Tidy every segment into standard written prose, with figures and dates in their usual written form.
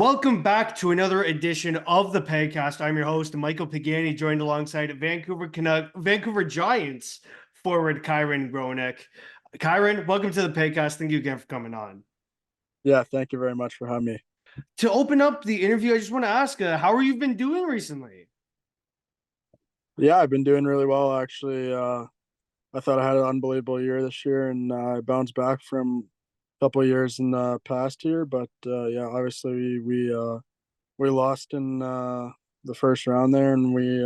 Welcome back to another edition of the Pagcast. I'm your host, Michael Pagani, joined alongside Vancouver Giants forward Kyren Gronick. Kyren, welcome to the Pagcast. Thank you again for coming on. Yeah, thank you very much for having me. To open up the interview, I just want to ask, how are you been doing recently? Yeah, I've been doing really well actually. I thought I had an unbelievable year this year, and I bounced back from a couple of years in the past year. But yeah, obviously we lost in the first round there, and we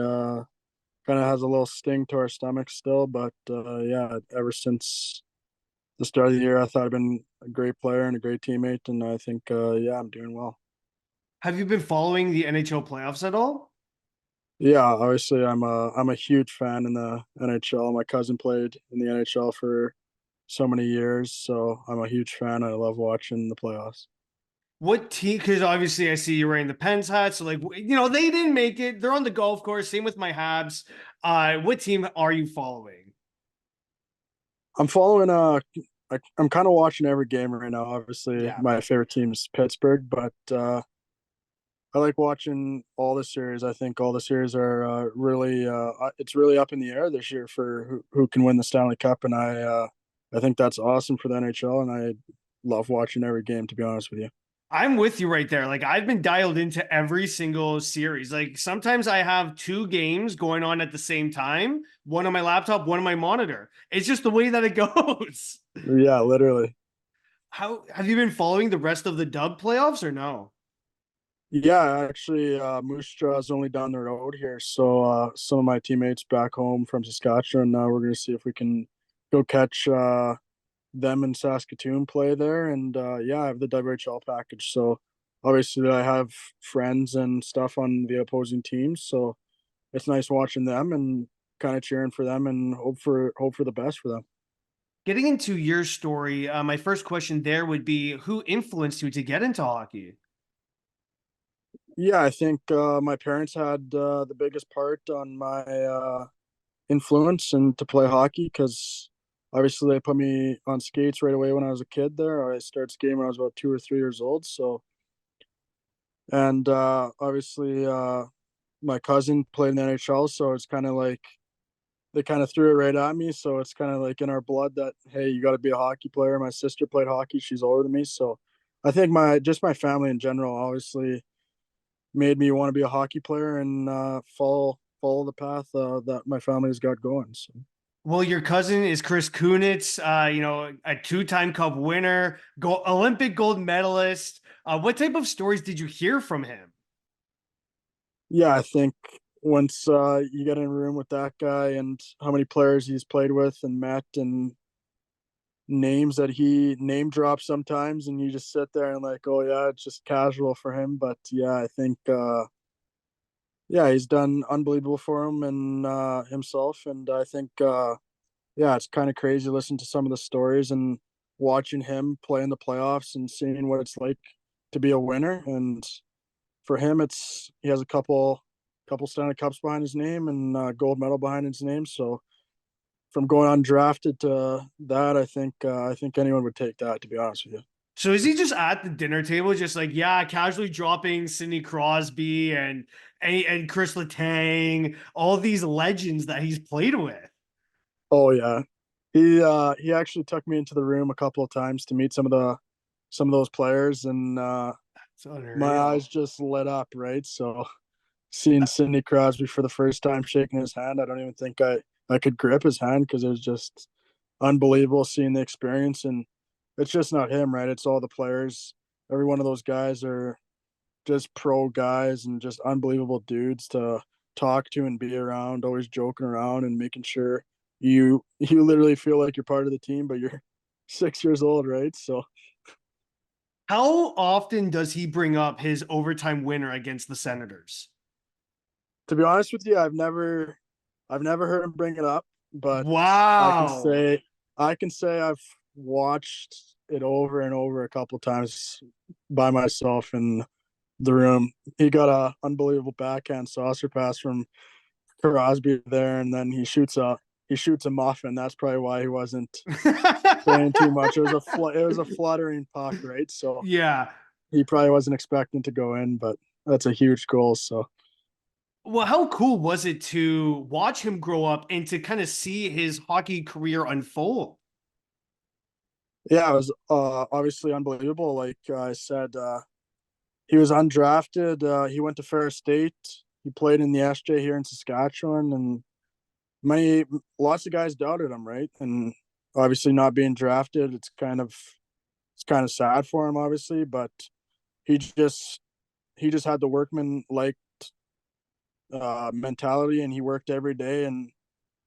kind of has a little sting to our stomach still. But yeah, ever since the start of the year, I thought I've been a great player and a great teammate, and I think yeah, I'm doing well. Have you been following the NHL playoffs at all? Yeah, obviously I'm a huge fan in the NHL. My cousin played in the NHL for so many years, so I'm a huge fan. I love watching the playoffs. What team? Because obviously I see you're wearing the Pens hat, so they didn't make it. They're on the golf course. Same with my Habs. What team are you following? I'm following I'm kind of watching every game right now. Obviously, Yeah. my favorite team is Pittsburgh, but I like watching all the series. I think all the series are really it's really up in the air this year for who can win the Stanley Cup, and I think that's awesome for the NHL, and I love watching every game, to be honest with you. I'm with you right there. Like I've been dialed into every single series. Like sometimes I have two games going on at the same time, one on my laptop, one on my monitor. It's just the way that it goes. Yeah, literally. How have you been following the rest of the dub playoffs or no? Yeah, actually, Moose Jaw is only down the road here, so some of my teammates back home from Saskatchewan. Now we're going to see if we can go catch them in Saskatoon play there, and yeah, I have the WHL package, so obviously I have friends and stuff on the opposing teams, so it's nice watching them and kind of cheering for them and hope for the best for them. Getting into your story, my first question there would be who influenced you to get into hockey? Yeah, I think my parents had the biggest part on my influence and to play hockey because obviously they put me on skates right away when I was a kid there. I started skating when I was about 2 or 3 years old. So, and obviously my cousin played in the NHL. So it's kind of like they kind of threw it right at me. So it's kind of like in our blood that, hey, you got to be a hockey player. My sister played hockey. She's older than me. So I think my family in general obviously made me want to be a hockey player and follow the path that my family's got going. So. Well, your cousin is Chris Kunitz, a two-time Cup winner, Olympic gold medalist. What type of stories did you hear from him? Yeah, I think once you get in a room with that guy and how many players he's played with and met and names that he name drops sometimes, and you just sit there and like, oh yeah, it's just casual for him. But yeah, I think yeah, he's done unbelievable for him and himself, and I think yeah, it's kind of crazy listening to some of the stories and watching him play in the playoffs and seeing what it's like to be a winner. And for him, it's he has a couple Stanley Cups behind his name and gold medal behind his name. So from going undrafted to that, I think anyone would take that. To be honest with you. So is he just at the dinner table, just like, yeah, casually dropping Sidney Crosby and Chris Letang, all these legends that he's played with? Oh yeah, he actually took me into the room a couple of times to meet some of those players, and It's my eyes unreal. just lit up. Right, so seeing Sidney Crosby for the first time, shaking his hand, I don't even think I could grip his hand because it was just unbelievable seeing the experience. And it's just not him, right? It's all the players. Every one of those guys are just pro guys and just unbelievable dudes to talk to and be around, always joking around and making sure you literally feel like you're part of the team, but you're 6 years old, right? So How often does he bring up his overtime winner against the Senators? to be honest with you, I've never heard him bring it up, but I can Wow. say I can say I've watched it over and over a couple of times by myself in the room. He got a unbelievable backhand saucer pass from Crosby there, and then he shoots a muffin. That's probably why he wasn't saying too much. It was a fluttering puck, right? So Yeah. he probably wasn't expecting to go in, but that's a huge goal. So Well, how cool was it to watch him grow up and to kind of see his hockey career unfold? yeah, it was obviously unbelievable. Like I said, he was undrafted. He went to Fair State. He played in the SJ here in Saskatchewan, and lots of guys doubted him, right? And obviously, not being drafted, it's kind of sad for him, obviously. But he just he just had the workman like mentality, and he worked every day. And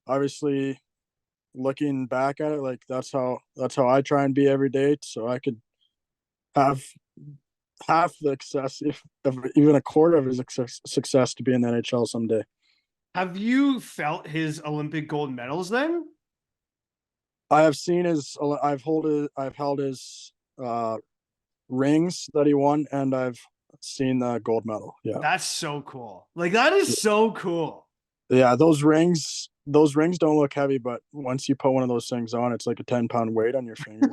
obviously, looking back at it, like that's how I try and be every day, so I could have half the success, if even a quarter of his success, to be in the NHL someday. Have you felt his Olympic gold medals then? I have seen his. I've held his rings that he won, and I've seen the gold medal. Yeah, That's so cool. Like that is so cool. yeah. Those rings don't look heavy, but once you put one of those things on, it's like a 10-pound weight on your finger.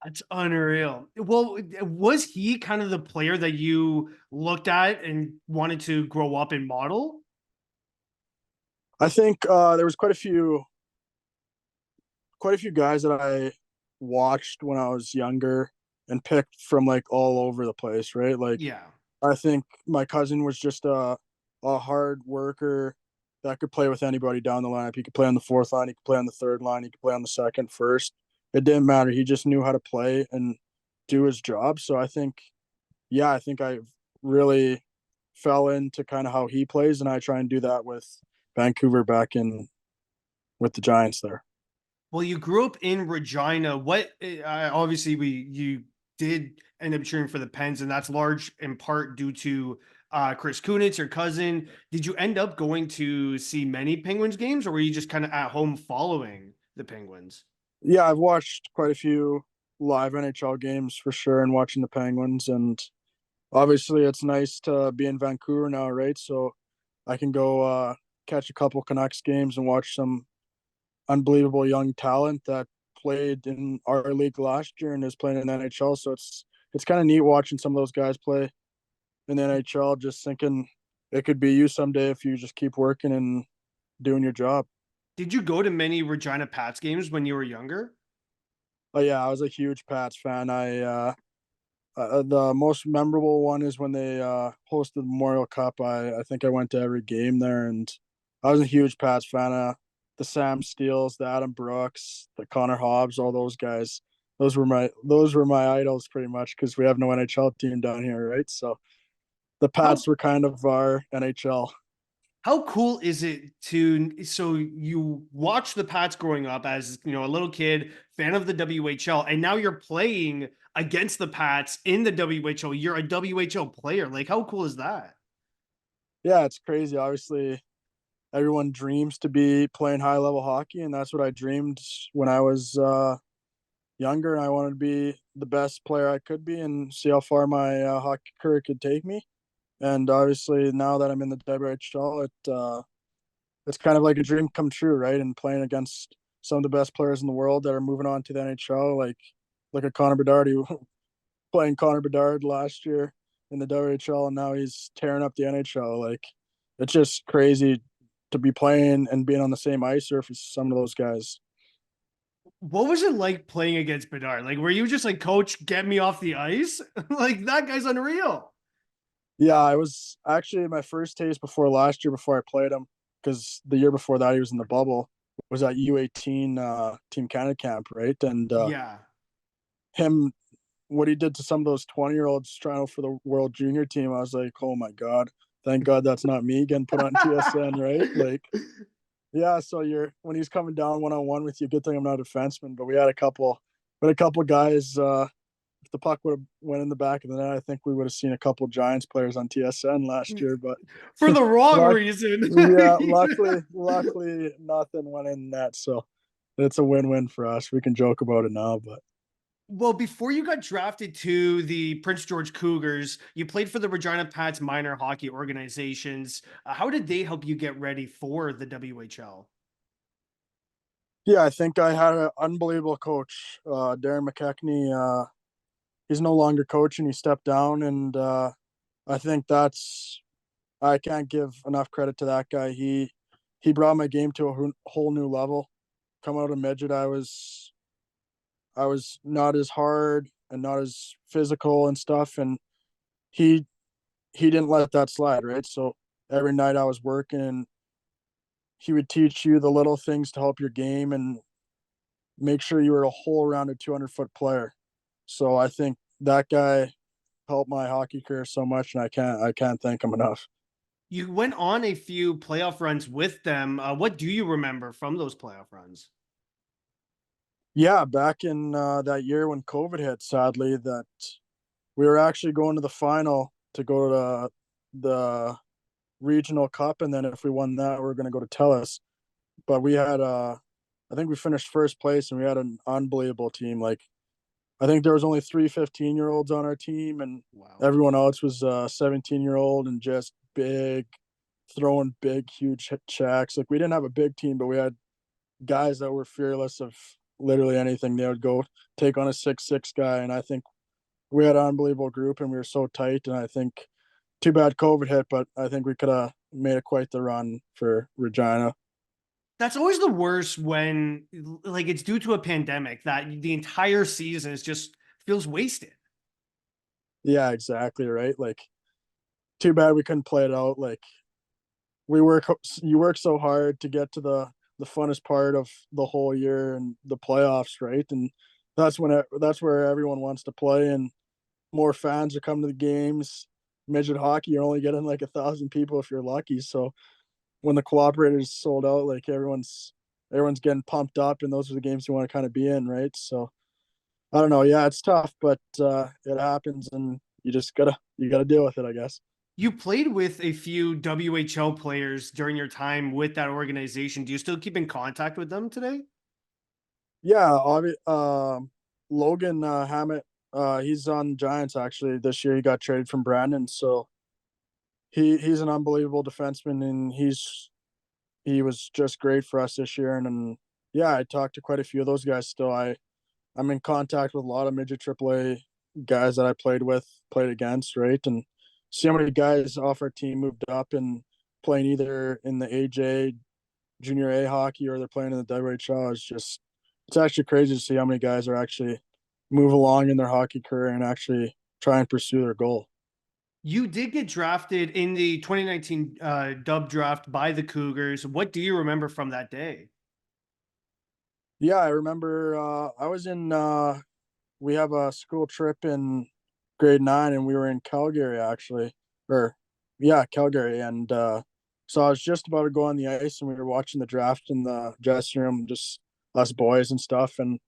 That's unreal. Well, was he kind of the player that you looked at and wanted to grow up and model? I think there was quite a few guys that I watched when I was younger and picked from like all over the place, right? Like Yeah. I think my cousin was just a hard worker that could play with anybody down the lineup. He could play on the fourth line, he could play on the third line, he could play on the second, first. It didn't matter. He just knew how to play and do his job. So I think I really fell into kind of how he plays, and I try and do that with Vancouver back in with the Giants there. Well, you grew up in Regina. What obviously we you did end up cheering for the Pens, and that's large in part due to Chris Kunitz, your cousin. Did you end up going to see many Penguins games, or were you just kind of at home following the Penguins? Yeah, I've watched quite a few live NHL games for sure, and watching the Penguins. And obviously, it's nice to be in Vancouver now, right? So I can go catch a couple Canucks games and watch some unbelievable young talent that played in our league last year and is playing in the NHL. So it's kind of neat watching some of those guys play in the NHL. Just thinking it could be you someday if you just keep working and doing your job. Did you go to many Regina Pats games when you were younger? But yeah, I was a huge Pats fan. The most memorable one is when they hosted the Memorial Cup. I think I went to every game there, and I was a huge Pats fan. The Sam Steeles, the Adam Brooks, the Connor Hobbs, all those guys. Those were my idols pretty much, because we have no NHL team down here, right? So the How Pats were kind of our NHL. how cool is it to so you watch the Pats growing up as a little kid, fan of the WHL, and now you're playing against the Pats in the WHL. You're a WHL player. Like, how cool is that? Yeah, it's crazy. Obviously, everyone dreams to be playing high level hockey, and that's what I dreamed when I was younger. And I wanted to be the best player I could be and see how far my hockey career could take me. And obviously, now that I'm in the WHL, it's kind of like a dream come true, right? And playing against some of the best players in the world that are moving on to the NHL, like a Connor Bedard, who playing Connor Bedard last year in the WHL, and now he's tearing up the NHL. Like, it's just crazy to be playing and being on the same ice surface as some of those guys. What was it like playing against Bedard? Like, were you just like, Coach, get me off the ice? Like, that guy's unreal. Yeah, it was actually my first taste before last year, before I played him, because the year before that he was in the bubble. Was at U18 Team Canada camp, right? And Yeah. him, what he did to some of those 20-year-olds trying out for the World Junior team, I was like, oh my god, thank God that's not me getting put on TSN, right? Like, yeah. So when he's coming down 1-on-1 with you, good thing I'm not a defenseman, but we had a couple guys. If the puck would have went in the back of the net, I think we would have seen a couple Giants players on TSN last year. But For the wrong luck, reason. yeah, luckily nothing went in net, so it's a win-win for us. We can joke about it now, but Well, before you got drafted to the Prince George Cougars, you played for the Regina Pats minor hockey organizations. How did they help you get ready for the WHL? yeah, I think I had an unbelievable coach, Darren McKechnie. he's no longer coaching. He stepped down, and I think that's I can't give enough credit to that guy. He brought my game to a whole new level. Come out of midget, I was not as hard and not as physical and stuff, and he he didn't let that slide, right? So every night I was working, and he would teach you the little things to help your game and make sure you were a whole rounded 200-foot player. So I think that guy helped my hockey career so much, and I can't thank him enough. You went on a few playoff runs with them. What do you remember from those playoff runs? Yeah, back in that year when COVID hit, sadly, that we were actually going to the final to go to the regional cup, and then if we won that, we are going to go to Telus. But we had I think we finished first place, and we had an unbelievable team. Like I think there was only 3 15-year-olds on our team, and Wow. everyone else was 17-year-old and just big, throwing big, huge checks. Like we didn't have a big team, but we had guys that were fearless of literally anything. They would go take on a 6'6" guy, and I think we had an unbelievable group, and we were so tight. And I think too bad COVID hit, but I think we could have made it quite the run for Regina. That's always the worst when like it's due to a pandemic that the entire season is just feels wasted. Yeah, exactly right. Like too bad we couldn't play it out. Like we work you work so hard to get to the funnest part of the whole year and the playoffs, right? And that's where everyone wants to play, and more fans are coming to the games. Midget hockey, you're only getting like 1,000 people if you're lucky. So when the cooperators sold out, like everyone's getting pumped up, and those are the games you want to kind of be in, right? So I don't know. Yeah, it's tough, but it happens, and you gotta deal with it, I guess. You played with a few WHL players during your time with that organization. Do you still keep in contact with them today? Yeah, Logan Hammett, he's on Giants actually this year. He got traded from Brandon, so he's an unbelievable defenseman, and he was just great for us this year. And yeah, I talked to quite a few of those guys still. I'm in contact with a lot of midget AAA guys that I played against, right? And see how many guys off our team moved up and playing either in the AJ junior A hockey or they're playing in the WHL. It's actually crazy to see how many guys are actually move along in their hockey career and actually try and pursue their goal. You did get drafted in the 2019 dub draft by the Cougars. What do you remember from that day? Yeah, I remember I was in we have a school trip in grade 9, and we were in Calgary actually. Or yeah, Calgary. And so I was just about to go on the ice, and we were watching the draft in the dressing room, just us boys and stuff. And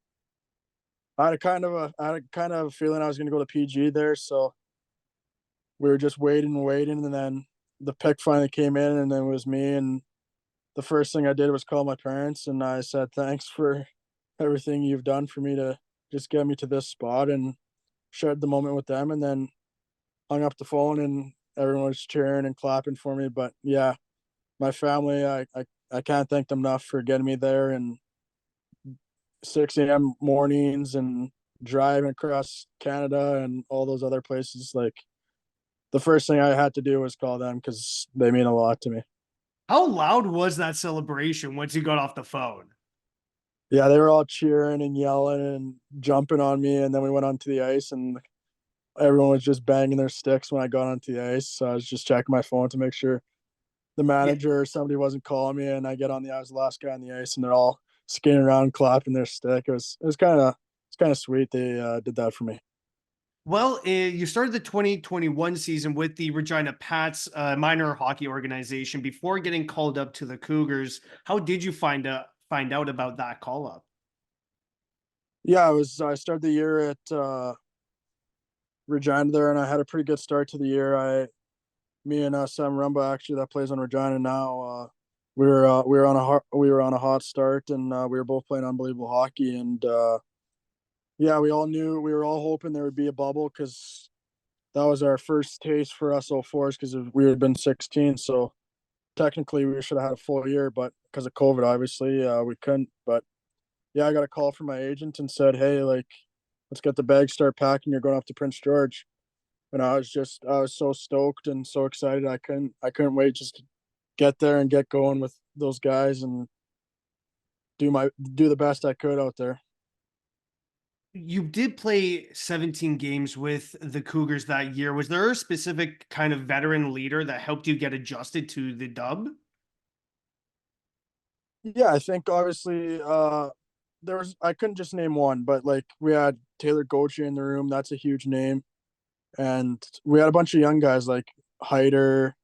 I had a kind of feeling I was gonna go to PG there, so we were just waiting and waiting, and then the pick finally came in, and then it was me. And the first thing I did was call my parents, and I said thanks for everything you've done for me to just get me to this spot, and shared the moment with them, and then hung up the phone, and everyone was cheering and clapping for me. But yeah, my family, I can't thank them enough for getting me there, and 6 a.m. mornings and driving across Canada and all those other places. Like the first thing I had to do was call them because they mean a lot to me. How loud was that celebration once you got off the phone? Yeah, they were all cheering and yelling and jumping on me, and then we went onto the ice, and everyone was just banging their sticks when I got onto the ice. So I was just checking my phone to make sure the Yeah. manager or somebody wasn't calling me, and I get on the I was the last guy on the ice, and they're all skating around clapping their stick. It was kind of sweet. They did that for me. Well, you started the 2021 season with the Regina Pats minor hockey organization before getting called up to the Cougars. How did you find out about that call up? Yeah, I started the year at Regina there, and I had a pretty good start to the year. Me and Sam Rumba actually that plays on Regina now. We were on a hot start, and we were both playing unbelievable hockey. And yeah, we were all hoping there would be a bubble because that was our first taste for us 04s because we had been 16. So technically we should have had a full year, but because of COVID, obviously we couldn't. But yeah, I got a call from my agent and said, hey, like let's get the bags, start packing. You're going up to Prince George. And I was so stoked and so excited. I couldn't wait just to get there and get going with those guys and do the best I could out there. You did play 17 games with the Cougars that year. Was there a specific kind of veteran leader that helped you get adjusted to the dub? Yeah, I think obviously I couldn't just name one, but like we had Taylor Goche in the room. That's a huge name. And we had a bunch of young guys like Hyder,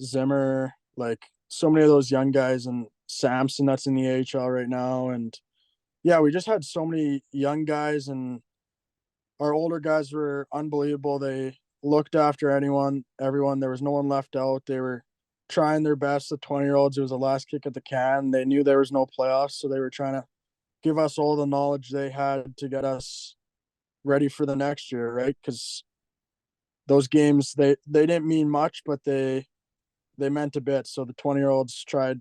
Zimmer, like so many of those young guys, and Samson that's in the AHL right now. And yeah, we just had so many young guys, and our older guys were unbelievable. They looked after everyone. There was no one left out. They were trying their best. The 20-year-olds, it was the last kick at the can. They knew there was no playoffs, so they were trying to give us all the knowledge they had to get us ready for the next year, right? Because those games they didn't mean much, but they meant a bit. So the 20-year-olds tried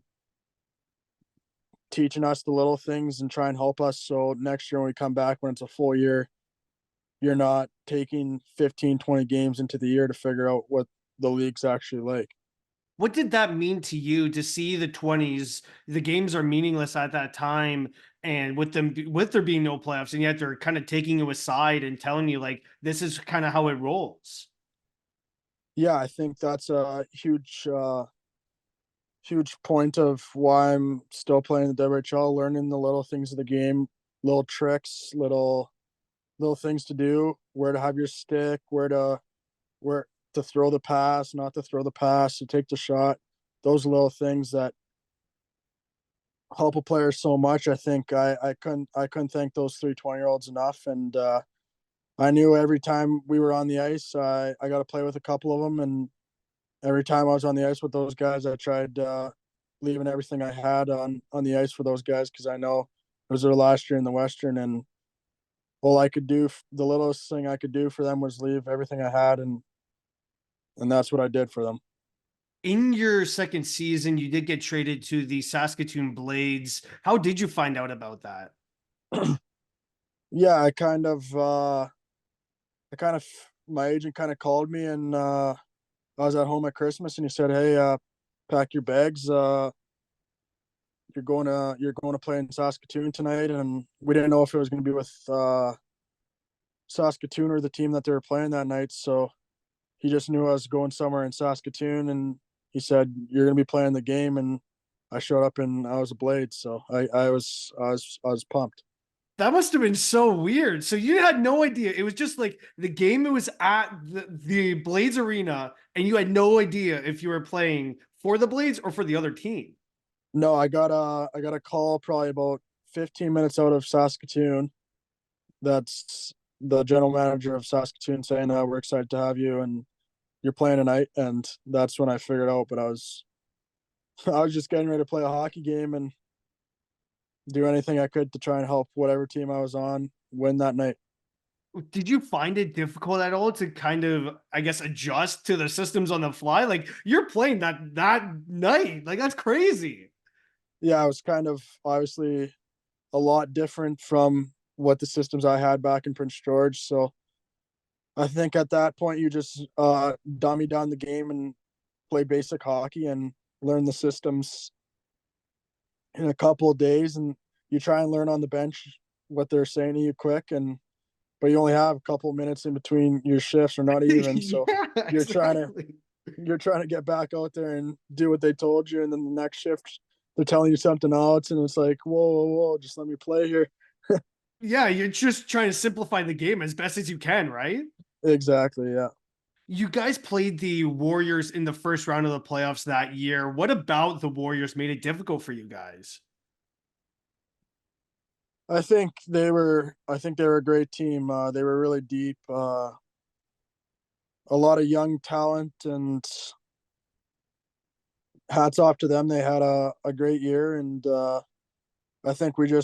teaching us the little things and try and help us. So next year when we come back, when it's a full year, you're not taking 15, 20 games into the year to figure out what the league's actually like. What did that mean to you to see the 20s? The games are meaningless at that time, and with there being no playoffs, and yet they're kind of taking you aside and telling you like this is kind of how it rolls. Yeah, I think that's a huge point of why I'm still playing the WHL, learning the little things of the game, little tricks, little things to do, where to have your stick, where to throw the pass, not to throw the pass, to take the shot. Those little things that help a player so much. I think I couldn't thank those 3 20-year-olds enough. And I knew every time we were on the ice, I got to play with a couple of them. And every time I was on the ice with those guys, I tried leaving everything I had on the ice for those guys, because I know it was their last year in the Western, and all I could do, the littlest thing I could do for them was leave everything I had, and that's what I did for them. In your second season, you did get traded to the Saskatoon Blades. How did you find out about that? Yeah, I kind of my agent kind of called me, and I was at home at Christmas, and he said, "Hey, pack your bags. You're going to play in Saskatoon tonight." And we didn't know if it was going to be with Saskatoon or the team that they were playing that night. So he just knew I was going somewhere in Saskatoon, and he said, "You're going to be playing the game." And I showed up, and I was a Blade, so I was pumped. That must have been so weird. So you had no idea. It was just like the game it was at the Blades Arena, and you had no idea if you were playing for the Blades or for the other team. No, I got a call probably about 15 minutes out of Saskatoon. That's the general manager of Saskatoon saying, "We're excited to have you, and you're playing tonight." And that's when I figured out. But I was just getting ready to play a hockey game and do anything I could to try and help whatever team I was on win that night. Did you find it difficult at all to kind of, I guess, adjust to the systems on the fly? Like you're playing that night. Like that's crazy. Yeah, it was kind of obviously a lot different from what the systems I had back in Prince George. So I think at that point you just dummy down the game and play basic hockey and learn the systems in a couple of days, and you try and learn on the bench what they're saying to you quick, and but you only have a couple of minutes in between your shifts, or not even. So Yeah, you're trying to exactly. you're trying to get back out there and do what they told you, and then the next shift they're telling you something else, and it's like, whoa, whoa, whoa, just let me play here. Yeah, you're just trying to simplify the game as best as you can, right? Exactly, yeah. You guys played the Warriors in the first round of the playoffs that year. What about the Warriors made it difficult for you guys? I think they were a great team. They were really deep, a lot of young talent, and hats off to them. They had a great year, and I think we got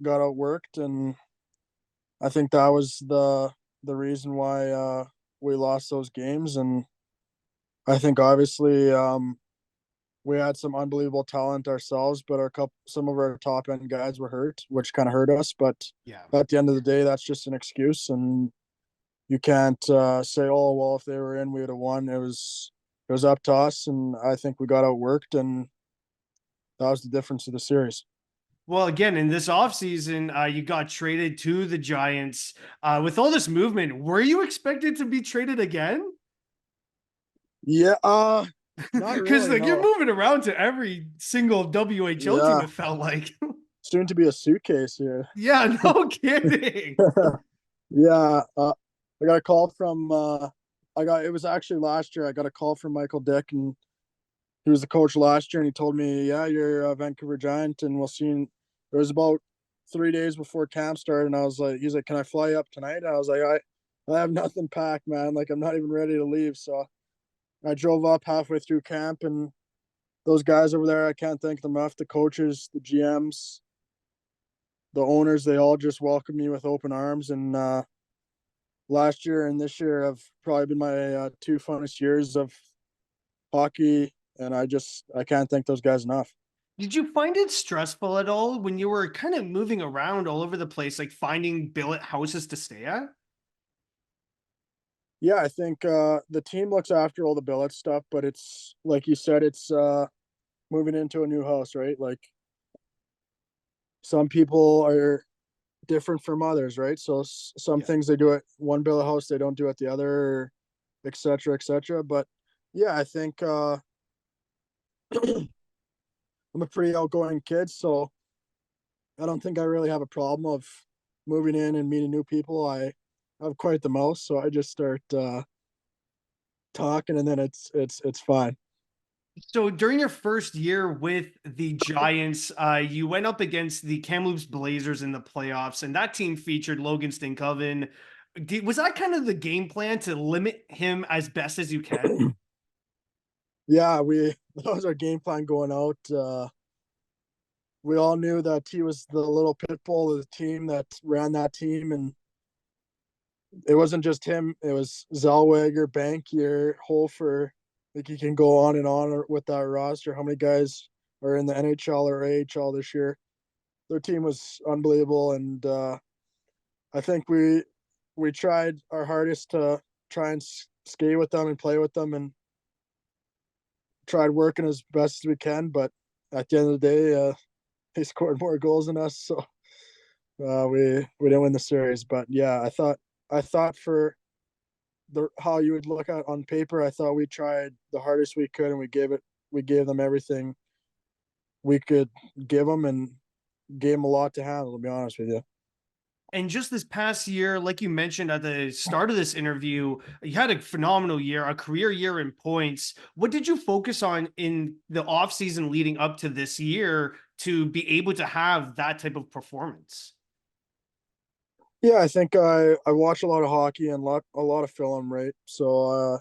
outworked, and I think that was the reason why we lost those games. And I think obviously we had some unbelievable talent ourselves, but some of our top end guys were hurt, which kind of hurt us. But Yeah. at the end of the day, that's just an excuse, and you can't say, "Oh, well, if they were in, we would have won." It was up to us, and I think we got outworked, and that was the difference of the series. Well, again, in this offseason, you got traded to the Giants. With all this movement, were you expected to be traded again? Yeah, not Because really. like you're No. moving around to every single WHL team, Yeah, it felt like. soon to be a suitcase here. Yeah, no kidding. Yeah, I got a call from. It was actually last year. I got a call from Michael Dick, and he was the coach last year, and he told me, "Yeah, you're a Vancouver Giant, and we'll see." It was about 3 days before camp started, and I was like, "He's like, can I fly up tonight?" And I was like, I have nothing packed, man. Like, I'm not even ready to leave." So I drove up halfway through camp, and those guys over there, I can't thank them enough. The coaches, the GMs, the owners, they all just welcomed me with open arms. And last year and this year have probably been my two funnest years of hockey, and I can't thank those guys enough. Did you find it stressful at all when you were kind of moving around all over the place, like finding billet houses to stay at? Yeah, I think the team looks after all the billet stuff, but it's like you said, it's moving into a new house, right? Like some people are different from others, right? So some Yeah. things they do at one billet house, they don't do at the other, et cetera, et cetera. But yeah, I think I'm a pretty outgoing kid, so I don't think I really have a problem of moving in and meeting new people. I have quite the mouth, so I just start talking, and then it's fine. So during your first year with the Giants, you went up against the Kamloops Blazers in the playoffs, and that team featured Logan Stankoven. Was that kind of the game plan to limit him as best as you can? Yeah, we that was our game plan going out. We all knew that he was the little pit bull of the team that ran that team, and it wasn't just him. It was Zellweger, Bankier, Hofer. Like you can go on and on with that roster. How many guys are in the NHL or AHL this year? Their team was unbelievable, and I think we tried our hardest to try and skate with them and play with them, and tried working as best as we can. But at the end of the day, they scored more goals than us, so we didn't win the series. But yeah, I thought for the how you would look at on paper, I thought we tried the hardest we could, and we gave them everything we could give them, and gave them a lot to handle. To be honest with you. And just this past year, like you mentioned at the start of this interview, you had a phenomenal year, a career year in points. What did you focus on in the offseason leading up to this year to be able to have that type of performance? Yeah, I think I watch a lot of hockey and a lot of film, right? So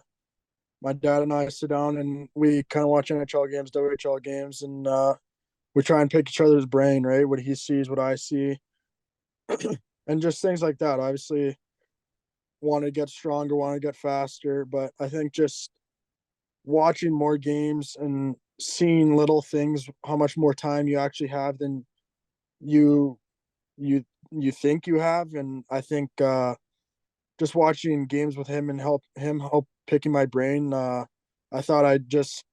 my dad and I sit down and we kind of watch NHL games, WHL games, and we try and pick each other's brain, right? What he sees, what I see, and just things like that. Obviously, want to get stronger, want to get faster, but I think just watching more games and seeing little things, how much more time you actually have than you you think you have, and I think just watching games with him and help picking my brain. I thought I just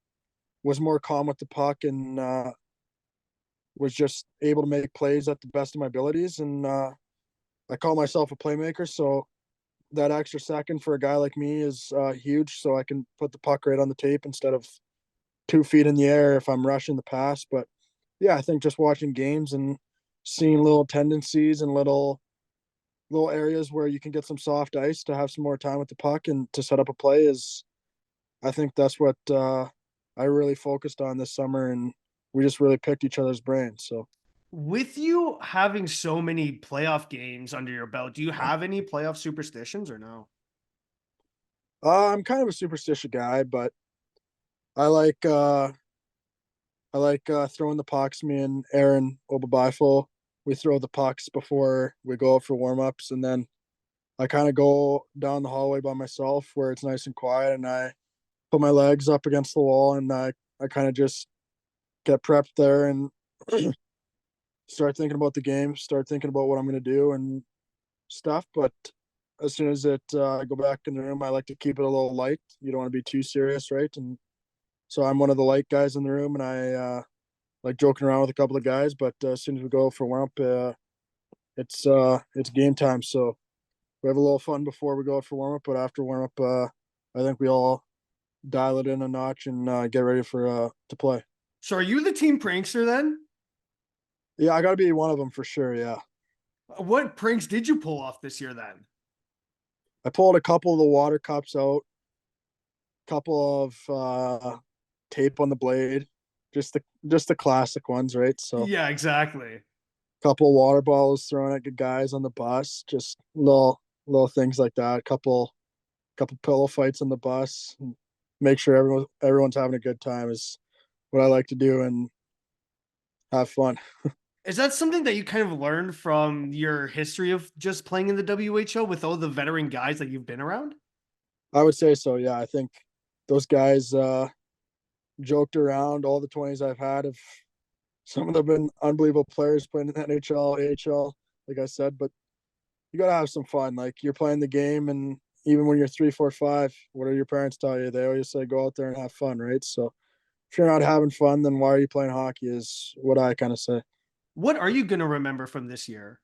was more calm with the puck, and was just able to make plays at the best of my abilities. And I call myself a playmaker, so that extra second for a guy like me is huge. So I can put the puck right on the tape instead of 2 feet in the air if I'm rushing the pass. But yeah, I think just watching games and seeing little tendencies and little areas where you can get some soft ice to have some more time with the puck and to set up a play is, I think that's what I really focused on this summer, and we just really picked each other's brains. So With you having so many playoff games under your belt, do you have any playoff superstitions or no? I'm kind of a superstitious guy, but I like uh, I like throwing the pucks. Me and Aaron Obabifo, we throw the pucks before we go out for warm ups, and then I kind of go down the hallway by myself where it's nice and quiet, and I put my legs up against the wall, and I kind of just get prepped there and start thinking about the game, start thinking about what I'm going to do and stuff. But as soon as I go back in the room, I like to keep it a little light. You don't want to be too serious, right? And so I'm one of the light guys in the room, and I like joking around with a couple of guys. But as soon as we go for warm up, it's game time. So we have a little fun before we go out for warm up. But after warm up, I think we all dial it in a notch and get ready for to play. So are you the team prankster then? Yeah, I got to be one of them for sure. Yeah, What pranks did you pull off this year then? I pulled a couple of the water cups out, couple of tape on the blade, just the classic ones, right? So Yeah, exactly. couple of water bottles thrown at guys on the bus, just little things like that. Couple pillow fights on the bus. Make sure everyone's having a good time is what I like to do and have fun. Is that something that you kind of learned from your history of just playing in the WHL with all the veteran guys that you've been around? I would say so. Yeah, I think those guys joked around. All the 20s I've had have some of them have been unbelievable players playing in the NHL, AHL, like I said. But you gotta have some fun. Like you're playing the game, and even when you're 3, 4, 5, what do your parents tell you? They always say go out there and have fun, right? So if you're not having fun, then why are you playing hockey? Is what I kind of say. What are you going to remember from this year?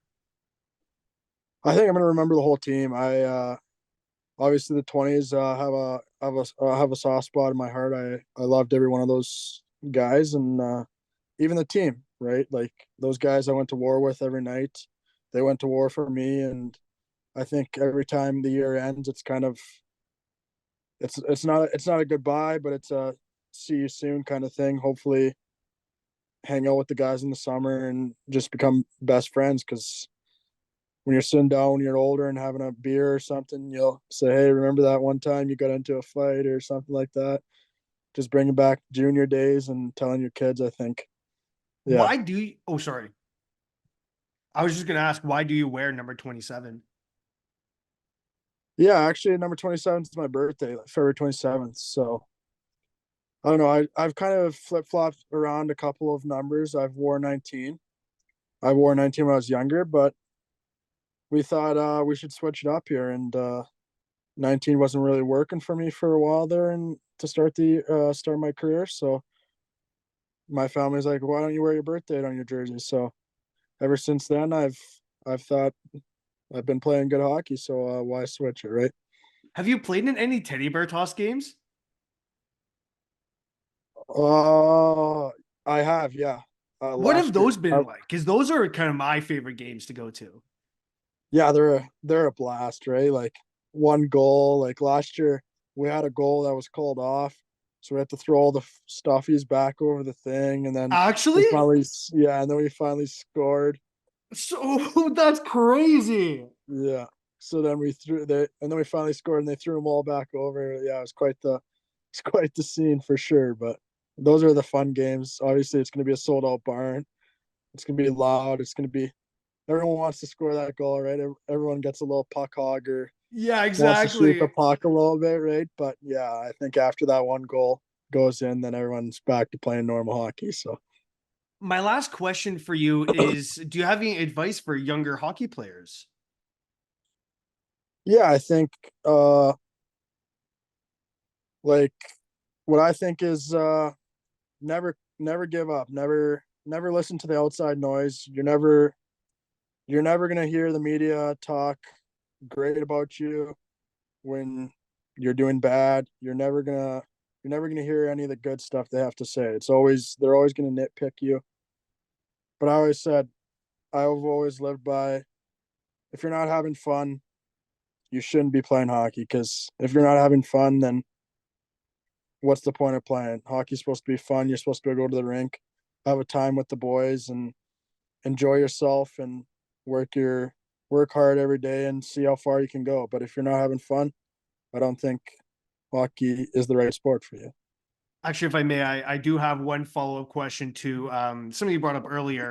I think I'm gonna remember the whole team. I obviously the 20s have a soft spot in my heart. I loved every one of those guys and even the team, right? Like those guys I went to war with every night. They went to war for me, and I think every time the year ends, it's kind of it's not a goodbye, but it's a see you soon kind of thing. Hopefully, hang out with the guys in the summer and just become best friends. Because when you're sitting down when you're older and having a beer or something, you'll say, "Hey, remember that one time you got into a fight or something like that?" Just bringing back junior days and telling your kids. I think, yeah, Why do you, oh, sorry. I was just going to ask, why do you wear number 27? yeah. Actually, number 27 is my birthday, like February 27th. So I don't know. I've kind of flip flopped around a couple of numbers. I've wore 19. I wore 19 when I was younger, but we thought we should switch it up here, and 19 wasn't really working for me for a while there, and to start my career. So my family's like, "Why don't you wear your birth date on your jersey?" So ever since then, I've thought I've been playing good hockey, so why switch it, right? Have you played in any teddy bear toss games? Uh, I have, yeah. What have Last year, those been like? Because those are kind of my favorite games to go to. yeah, they're a blast, right? Like one goal. Like last year, we had a goal that was called off, so we had to throw all the stuffies back over the thing, and then we Actually, finally, yeah, and then we finally scored. so that's crazy. Yeah. So then and then we finally scored, and they threw them all back over. Yeah, it's quite the scene for sure. But those are the fun games. Obviously, it's going to be a sold out barn. It's going to be loud. It's going to be everyone wants to score that goal, right? Everyone gets a little puck hog or Yeah, wants to shoot the exactly. puck a little bit, right? But yeah, I think after that one goal goes in, then everyone's back to playing normal hockey. So My last question for you is, do you have any advice for younger hockey players? yeah, I think uh like what I think is never give up. Never listen to the outside noise. You're never gonna hear the media talk great about you when you're doing bad. You're never gonna hear any of the good stuff they have to say. They're always gonna nitpick you. But I've always lived by if you're not having fun, you shouldn't be playing hockey because if you're not having fun, then what's the point of playing? Hockey's supposed to be fun. You're supposed to go to the rink, have a time with the boys, and enjoy yourself and work your work hard every day and see how far you can go. But if you're not having fun, I don't think hockey is the right sport for you. Actually, if I may, I do have one follow-up question to something you brought up earlier.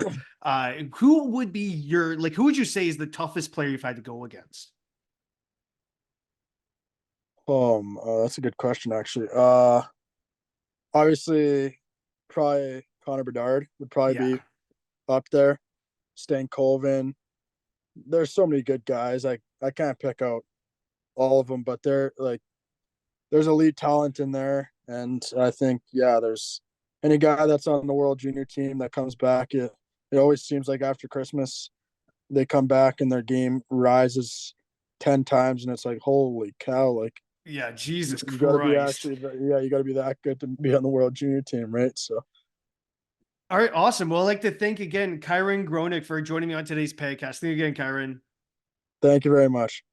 Who would be your, like, who would you say is the toughest player you've had to go against? That's a good question actually. Obviously, probably Connor Bedard would probably Yeah. be up there. Stan Colvin. There's so many good guys. I can't pick out all of them, but they're like there's elite talent in there, and I think there's any guy that's on the World Junior team that comes back. It always seems like after Christmas they come back and their game rises 10 times, and it's like holy cow, like Yeah. Jesus you got to be Christ. actually you got to be that good to be on the World Junior team, right? So All right. Awesome. Well, I'd like to thank again Kyren Gronick for joining me on today's podcast. Thank you again, Kyren. thank you very much.